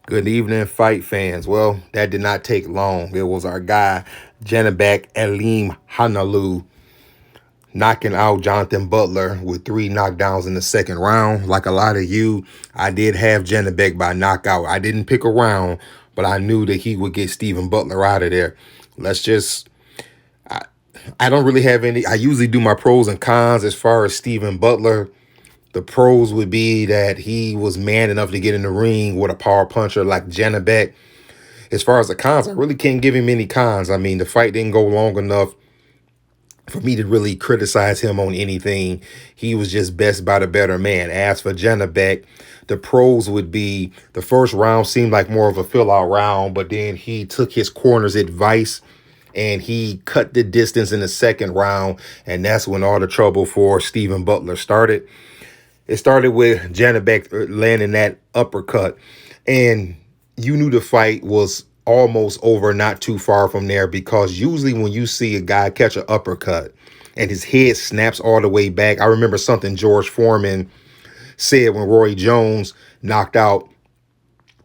Good evening, fight fans. Well, that did not take long. It was our guy, Janibek Alimkhanuly, knocking out Jonathan Butler with 3 knockdowns in the second round. Like a lot of you, I did have Janibek by knockout. I didn't pick a round, but I knew that he would get Stephen Butler out of there. Let's just, I don't really have any, I usually do my pros and cons as far as Stephen Butler. The pros would be that he was man enough to get in the ring with a power puncher like Janibek. As far as the cons, I really can't give him any cons. I mean, the fight didn't go long enough for me to really criticize him on anything. He was just best by the better man. As for Janibek, the pros would be the first round seemed like more of a fill-out round, but then he took his corner's advice and he cut the distance in the second round, and that's when all the trouble for Stephen Butler started. It started with Janibek landing that uppercut, and you knew the fight was almost over not too far from there, because usually when you see a guy catch an uppercut and his head snaps all the way back, I remember something George Foreman said when Roy Jones knocked out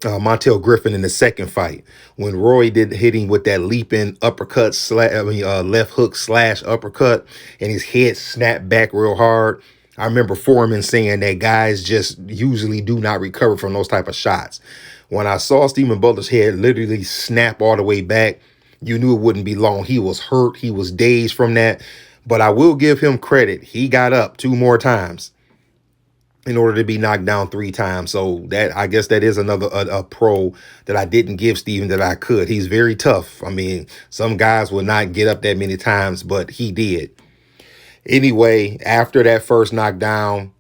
Montel Griffin in the second fight, when Roy did hit him with that leaping uppercut, left hook slash uppercut, and his head snapped back real hard. I remember Foreman saying that guys just usually do not recover from those type of shots. When I saw Stephen Butler's head literally snap all the way back, you knew it wouldn't be long. He was hurt. He was dazed from that. But I will give him credit. He got up 2 more times in order to be knocked down 3 times. So that, I guess that is another a pro that I didn't give Steven that I could. He's very tough. I mean, some guys will not get up that many times, but he did. Anyway, after that first knockdown,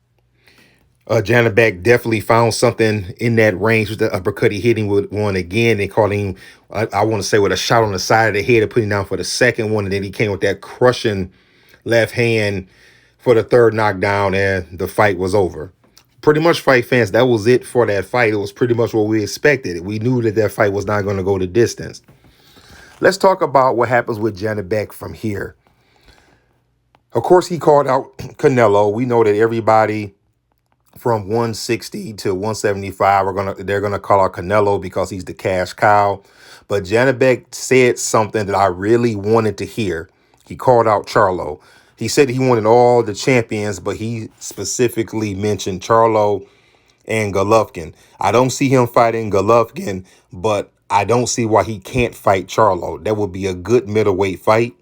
Janibek definitely found something in that range with the uppercut. He hit him with one again. They called him, I want to say, with a shot on the side of the head to put him down for the second one. And then he came with that crushing left hand for the third knockdown, and the fight was over. Pretty much, fight fans, that was it for that fight. It was pretty much what we expected. We knew that that fight was not going to go the distance. Let's talk about what happens with Janibek from here. Of course, he called out Canelo. We know that everybody from 160 to 175 they're gonna call out Canelo because he's the cash cow. But Janibek said something that I really wanted to hear. He called out Charlo. He said he wanted all the champions, but he specifically mentioned Charlo and Golovkin. I don't see him fighting Golovkin, but I don't see why he can't fight Charlo. That would be a good middleweight fight.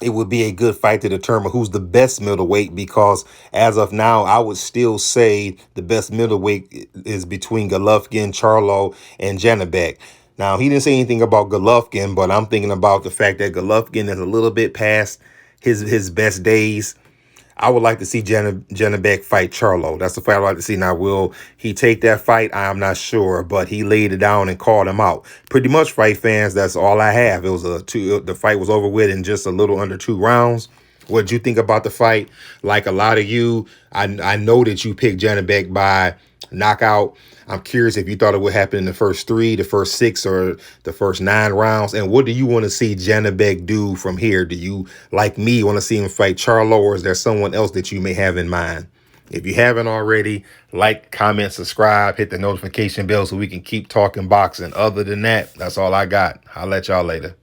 It would be a good fight to determine who's the best middleweight, because as of now, I would still say the best middleweight is between Golovkin, Charlo, and Janibek. Now, he didn't say anything about Golovkin, but I'm thinking about the fact that Golovkin is a little bit past his best days. I would like to see Janibek fight Charlo. That's the fight I'd like to see. Now, will he take that fight? I'm not sure, but he laid it down and called him out. Pretty much, fight fans, that's all I have. It was the fight was over with in just a little under 2 rounds. What did you think about the fight? Like a lot of you, I know that you picked Janibek by knockout. I'm curious if you thought it would happen in the first 3, the first 6, or the first 9 rounds. And what do you want to see Janibek do from here? Do you, like me, want to see him fight Charlo, or is there someone else that you may have in mind? If you haven't already, like, comment, subscribe, hit the notification bell so we can keep talking boxing. Other than that, that's all I got. I'll let y'all later.